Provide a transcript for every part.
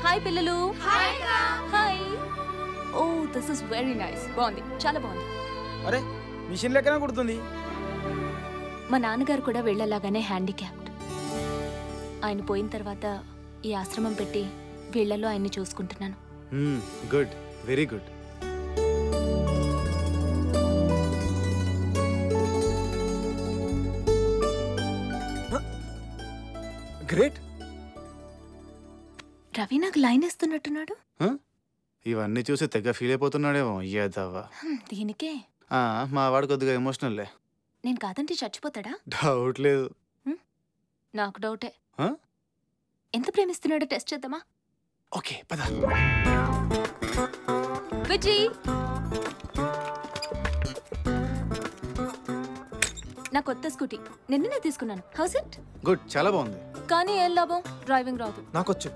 Hi పిల్లలు. Hi. Oh this is very nice. బాగుంది, చాలా బాగుంది. అరే మిషన్ లెక్కన కుడుతుంది. మా నాన్నగారు కూడా వీళ్ళలాగానే హ్యాండిక్యాప్డ్. ఆయన పోయిన తర్వాత ఈ ఆశ్రమం పెట్టి వీళ్ళలో ఆయన్ని చూసుకుంటున్నాను. Good, very good. Great. Ravi నాకు లైన్ ఇస్తున్నట్టున్నాడు. ఇవన్నీ చూసి తెగ ఫీల్ అయిపోతున్నాడేమో. అయ్యేదవ్వా, దీనికే మా వాడు కొద్దిగా ఎమోషనల్లే. నేను కాదంటే చచ్చిపోతాడా? డౌట్ లేదు. నాకు డౌటే. ఎంత ప్రేమిస్తున్నాడో టెస్ట్ చేద్దామా? ఓకే పద. విజీ, నా కొత్త స్కూటీ నిన్ననే తీసుకున్నాను. House it? గుడ్, చాలా బాగుంది. కానీ ఏం లాభం, డ్రైవింగ్ రాదు. నాకొచ్చు.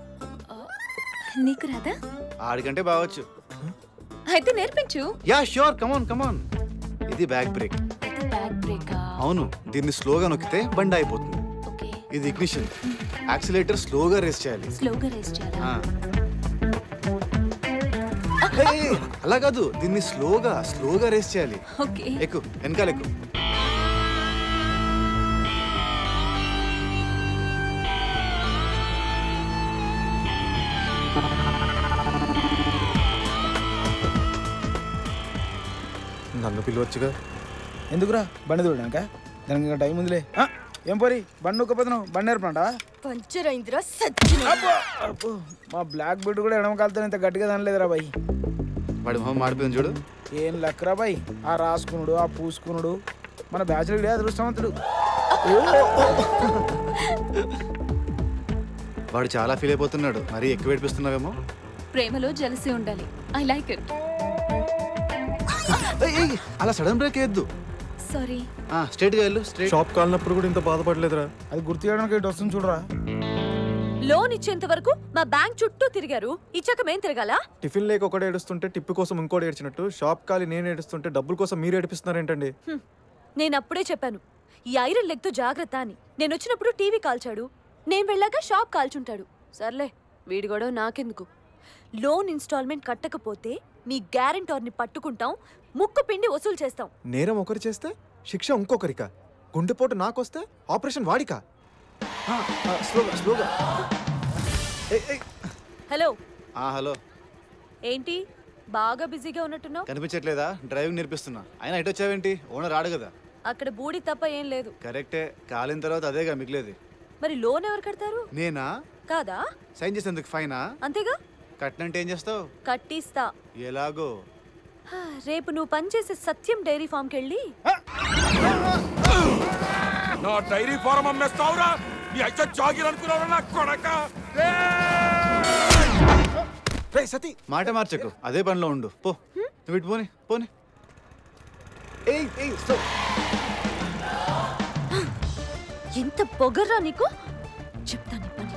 నీకు రాదా? ఆడికంటే బావచ్చు. అయితే నేర్పించు. యా ష్యూర్, కమాన్ కమాన్. ఇది బ్యాక్ బ్రేక్. బ్యాక్ బ్రేకా? అవును, దీన్ని స్లోగా నొక్కితే బండి అయిపోతుంది. ఓకే. ఇది ఇగ్నిషన్. యాక్సిలేటర్ స్లోగా రేస్ చేయాలి. స్లోగా రేస్ చేయాలా? అలా కాదు, దీన్ని స్లోగా రేస్ చేయాలి. ఓకే. ఎక్కు, వెనకాల ఎక్కు. నన్ను పిలవచ్చుగా. ఎందుకురా బండి చూడడానిక? దానికి ఇంకా టైం ఉందిలే. ఏం పోరి బండి ఒక్కపోతున్నావు? బండి నేర్పంటా? పంచర్ అయిందిరా. మా బ్లాక్ బెడ్ కూడా ఎడమ కాలుతో ఇంత గట్టిగా దానిలేదురా బాయ్. వాడి మొహం మాడిపోయింది చూడు. ఏం లెక్కరా బాయ్, ఆ రాసుకునుడు ఆ పూసుకునుడు. మన బ్యాచులర్ అదృష్టవంతుడు. వాడు చాలా ఫీల్ అయిపోతున్నాడు. మరీ ఎక్కువ ఏడిపిస్తున్నావేమో. ప్రేమలో జలసి ఉండాలి. I like it. అలా సడన్ బ్రేక్ వేయద్దు. సారీ. స్ట్రైట్ గా వెళ్ళు. స్ట్రైట్. షాప్ కాలినప్పుడు కూడా ఇంత బాధపడలేదురా. అది గుర్తు చేయడానికి ఇటు వస్తుంది చూడరా. లోన్ ఇచ్చేంత వరకు మా బ్యాంక్ చుట్టూ తిరిగారు. ఇచ్చాక మేం తిరగాలా? టిఫిన్ లేక ఒకటి ఏడుస్తుంటే టిప్పు కోసం ఇంకోటి ఏడ్చినట్టు షాప్ కాలి నేను ఏడుస్తుంటే డబ్బుల కోసం మీరు ఏడిపిస్తున్నారేంటండి? నేను అప్పుడే చెప్పాను ఈ ఐరన్ లెగ్ తో జాగ్రత్త అని. నేను వచ్చినప్పుడు టీవీ కాల్చాడు, నేను వెళ్ళాక షాప్ కాల్చుంటాడు. సర్లే, వీడి గొడవ నాకెందుకు. లోన్ ఇన్స్టాల్మెంట్ కట్టకపోతే మీ గ్యారెంటర్ని పట్టుకుంటాం, ముక్కు పిండి వసూలు చేస్తాం. నేరం ఒకరు చేస్తే శిక్ష ఇంకొకరికా? గుండెపోటు నాకొస్తే ఆపరేషన్ వాడికా? స్లోగా. హలో. హలో. ఏంటి బాగా బిజీగా ఉన్నట్టున్నావు? కనిపించట్లేదా? డ్రైవింగ్ నేర్పిస్తున్నా. అయినా ఇటు వచ్చావేంటి? ఓనర్ రాడు కదా. అక్కడ బూడి తప్ప ఏం లేదు. కరెక్టే, కాలిన తర్వాత అదేగా మిగిలేది. మరి లోన్ ఎవరు కడతారు? నేనా? కాదా? సైన్ చేసేందుకు ఫైనా? అంతేగా. కట్నంటే ఏం చేస్తావు? కట్టిస్తా. ఎలాగో? రేపు నువ్వు పనిచేసే సత్యం డైరీ ఫామ్ కెళ్ళి నా డైరీ ఫారం అమ్మేస్తావురా? నీ అయితే జాగిరనుకున్నావురా నా కొడక? రేయ్ సతీ, మాట మార్చకు. అదే పనిలో ఉండు. పో, నువ్వు ఇటు పోనీ. పోనీ. ఎంత పొగర్రా నీకు? చెప్తాను పని.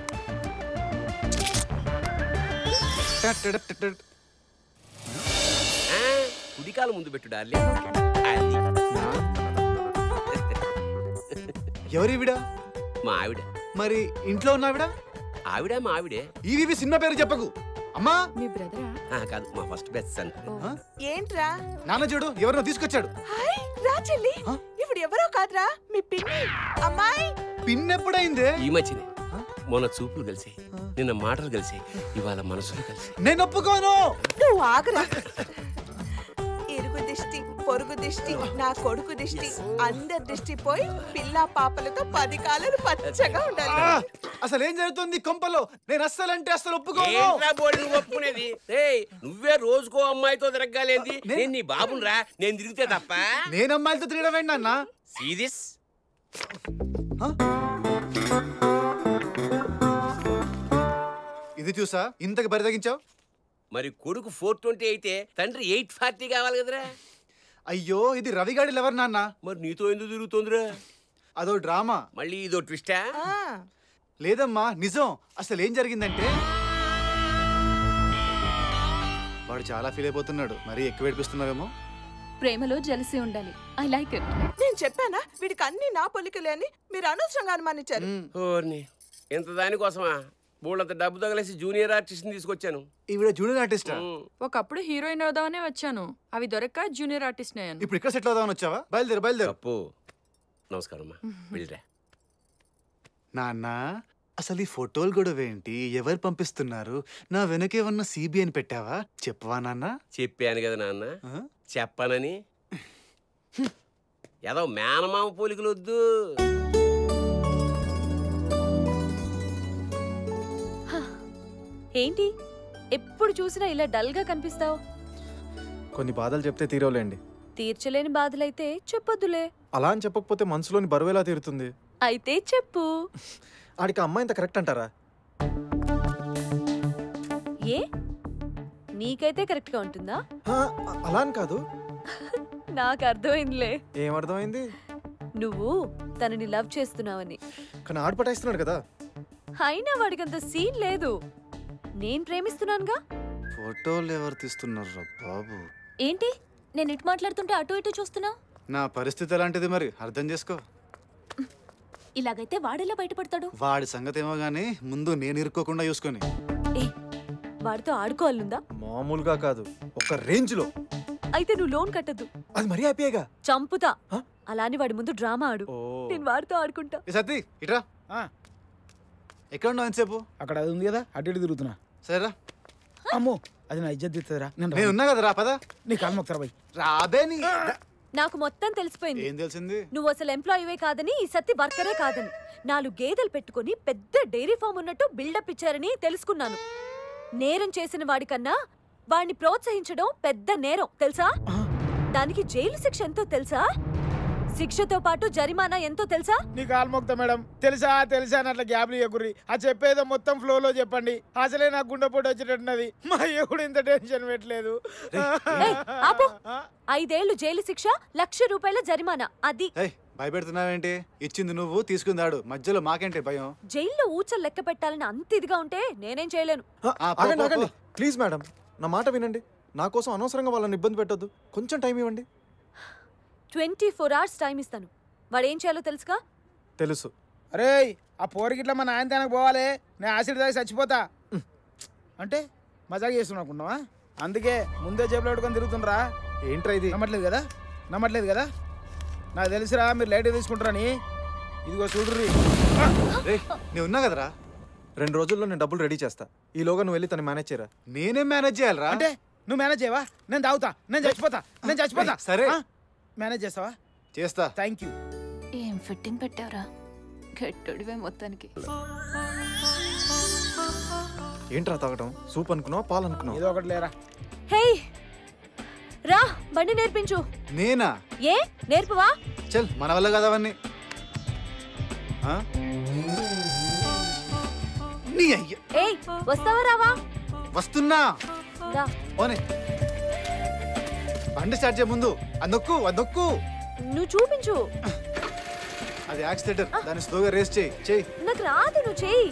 కుడికాలు ముందు పెట్టు డార్లింగ్. ఎవరివిడా? మా ఆవిడ. మరి ఇంట్లో ఉన్నావిడ? ఆవిడ మా ఆవిడే. ఈవి సినిమా పేరు చెప్పకు. అమ్మా, మీ బ్రదరా? కాదు, మా ఫస్ట్ బెస్ట్ సన్. ఏంట్రా? నాన్న చూడు, ఎవరినో తీసుకొచ్చాడు. హాయ్ రా చెల్లి. ఇప్పుడు ఎవరో కాదురా, మీ పిన్ని. అమ్మాయి పిన్నెప్పుడైందే? ఈ మధ్యనే. మొన్న చూపులు కలిసి, నిన్న మాటలు కలిసి, ఇవాళ మనసులు కలిసి. నేను ఒప్పుకోను. నువ్వు ఆగరా. ఇరుగు దిష్టి, పొరుగు దిష్టి, నా కొడుకు దిష్టి, అందరి దిష్టి పోయి పిల్ల పాపలతో 10 కాలాలు పచ్చగా ఉండాలి. అసలు ఏం జరుగుతుంది కొంపలో? నేను అస్సలంటే అస్సలు ఒప్పుకోను. ఒప్పుకునేది నువ్వే రోజుకో అమ్మాయితో తిరగాలేంది? నేను నీ బాబుని రా, నేను తిరిగితే తప్ప. నేను అమ్మాయిలతో తిరగడం ఏంటి అన్న? సీరియస్? ఇది చూసా ఇంతకు బరితగించావు. మరి కొడుకు 420 అయితే తండ్రి 840 కావాలి కదరా. అయ్యో, ఇది రవిగాడి లెవర్ నాన్న. మరి నీతో ఎందుకు తిరుగుతుందిరా? అదో డ్రామా. మళ్ళీ ఇదో ట్విస్టా? లేదమ్మా, నిజం. అసలు ఏం జరిగిందంటే వాడు చాలా ఫీల్ అయిపోతున్నాడు. మరీ ఎక్కువ ఏడిపిస్తున్నావేమో. ప్రేమలో జలసి ఉండాలి. I like it. నేను చెప్పానా వీడికి అన్ని నా పొలికలే అని? మీరు అనవసరంగా అనుమానించారు. ఓర్ని, ఇంత దానికోసమా? బోళ్ళంత డబ్బు తగలేసి జూనియర్ ఆర్టిస్ట్ని తీసుకొచ్చాను. ఈవిడ జూనియర్ ఆర్టిస్టా? ఒకప్పుడు హీరోయిన్ అవుదామనే వచ్చాను, అవి దొరక్క జూనియర్ ఆర్టిస్ట్ అయ్యాను. ఇప్పుడు ఇక్కడ సెటిల్ అవుదామని వచ్చావా? బయలుదేరు. తప్పు. నమస్కారం అమ్మా, వెళ్ళిరా. నాన్న, అసలు ఈ ఫోటోలు కూడా ఏంటి? ఎవరు పంపిస్తున్నారు? నా వెనకేమన్నా సిబి అని పెట్టావా? చెప్పవా నాన్న? చెప్పాను కదా నాన్న, చెప్పానని. ఏదో మేనమామ పోలికలు వద్దు. ఏంటి ఎప్పుడు చూసినా ఇలా డల్ గా కనిపిస్తావు? కొన్ని బాధలు చెప్తే తీరవలేండి. తీర్చలేని బాధలైతే చెప్పొద్దులే. అలా అని చెప్పకపోతే మనసులోని బరువు ఎలా తీరుతుంది? అయితే చెప్పు. ఆడికి అమ్మాయి ఇంత కరెక్ట్ అంటారా? ఏ నీకైతే కరెక్ట్ గా ఉంటుందా? అలా అని కాదు. నాకు అర్థమైందిలే. ఏమర్థమైంది? నువ్వు తనని లవ్ చేస్తున్నావని. కానీ ఆడు పటాయిస్తున్నాడు కదా. అయినా వాడికంత సీన్ లేదు. నేను ప్రేమిస్తున్నానుగా. ఫోటోలు ఎవరు తీస్తున్నారు బాబు? ఏంటి నేను ఇటు మాట్లాడుతుంటే అటు ఇటు చూస్తున్నావు? నా పరిస్థితి ఎలాంటిది మరి అర్థం చేసుకో. ఇలాగైతే వాడెలా బయటపడతాడు? వాడి సంగతి ఏమో గానీ ముందు నేను ఇరుక్కోకుండా చూసుకొని. ఏ వాడితో ఆడుకోవాలందా? మామూలుగా కాదు, ఒక రేంజ్ లో. అయితే నువ్వు లోన్ కట్టద్దు. అది మరీ హ్యాపీగా. చంపుతా. అలాని వాడి ముందు డ్రామా ఆడు. నేను వాడితో ఆడుకుంటా. సతీ ఇట్రా. ఎక్కడ ఉన్నావు ఎంతసేపు? అక్కడ అది ఉంది కదా, అటు ఇటు తిరుగుతున్నా. సరేరా. అమ్మో, అది నా ఇజ్జత్ తీస్తుందిరా. నేను ఉన్నా కదా, రా పదా. నీ కాలు మొక్తారా బాయ్. రాబే నీ. నాకు మొత్తం తెలిసిపోయింది. ఏం తెలిసింది? నువ్వు అసలు ఎంప్లాయీవే కాదని, ఈ సత్తి వర్కరే కాదని. 4 గేదెలు పెట్టుకుని పెద్ద డైరీ ఫామ్ ఉన్నట్టు బిల్డప్ ఇచ్చారని తెలుసుకున్నాను. నేరం చేసిన వాడికన్నా వాడిని ప్రోత్సహించడం పెద్ద నేరం తెలుసా? దానికి జైలు శిక్ష ఎంతో తెలుసా? శిక్షతో పాటు జరిమానా ఎంతో తెలుసా? నీ కాలు మొక్తా మేడం. తెలుసా తెలుసా అని అట్లా గ్యాప్లు ఇవ్వకుర్రి. ఆ చెప్పేదో మొత్తం ఫ్లోలో చెప్పండి. అసలే నాకు గుండెపోటు వచ్చేటట్టున్నది. మా ఎప్పుడు ఇంత టెన్షన్ పెట్టలేదు. ఏయ్, ఆపు. 5 ఏళ్లు జైలు శిక్ష, ₹1,00,000 జరిమానా. అది భయపెడుతున్నావేంటి? ఇచ్చింది నువ్వు, తీసుకుందాడు. మధ్యలో మాకేంటి భయం? జైల్లో ఊచలు లెక్క పెట్టాలని అంత ఇదిగా ఉంటే నేనేం చేయలేను. ఆగండి ప్లీజ్ మేడం, నా మాట వినండి. నా కోసం అనవసరంగా వాళ్ళని ఇబ్బంది పెట్టొద్దు. కొంచెం టైం ఇవ్వండి. 24 hours టైం ఇస్తాను. వాడు ఏం చేయాలో తెలుసుగా? తెలుసు. అరే ఆ పోరిగిట్లా మా నాయన తనకు పోవాలి. నేను యాసిడ్ తాగి చచ్చిపోతా అంటే మజాక్ చేస్తున్నాకున్నావా? అందుకే ముందే జేబులో పెట్టుకొని తిరుగుతుండ్రా. ఏంట్రా ఇది? నమ్మట్లేదు కదా? నాకు తెలుసురా మీరు లైట్ తీసుకుంటారని. ఇదిగో చూడుర్రి. నేను ఉన్నా కదరా. 2 రోజుల్లో నేను డబ్బులు రెడీ చేస్తా. ఈలోగా నువ్వు వెళ్ళి తను మేనేజ్ చేయరా. నేనేం మేనేజ్ చేయాలరా? అంటే నువ్వు మేనేజ్ చేయవా? నేను తాగుతా, నేను చచ్చిపోతా. సరే మేనేజ్ చేస్తావా? చేస్తా. Thank you. ఏం ఫిట్టింగ్ పెట్టావరా? గట్టడివే మొత్తానికి. ఏంట్రా తాగటం? సూప్ అనుకున్నావా, పాలు అనుకున్నావా? ఏదో ఒకటి లేరా. హే రా, బండి నేర్పించు. నేనా? ఏ నేర్పవా? చల్, మన వల్ల కదా అవన్నీ. ఏయ్ వస్తావా రావా? వస్తున్నా. దా. పోనీ బండి స్టార్ట్ చేయ ముందు అదొక్కు. నువ్వు చూపించు. అది యాక్సిడెంటర్, దాన్ని స్లోగా రేస్ చేయి. నాకు రాదు, నువ్వు చెయ్యి.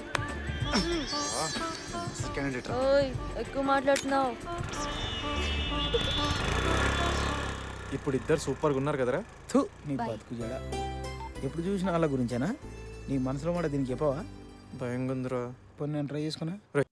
క్యాండిడేట్ ఎక్కువ మాట్లాడుతున్నావు. ఇప్పుడు ఇద్దరు సూపర్గా ఉన్నారు కదరా. నీ బతుకు జడ. ఎప్పుడు చూసిన వాళ్ళ గురించేనా? నీ మనసులో మాట దీనికి చెప్పవా? భయంగా ఉందిరా. పోనీ నేను ట్రై చేసుకున్నా.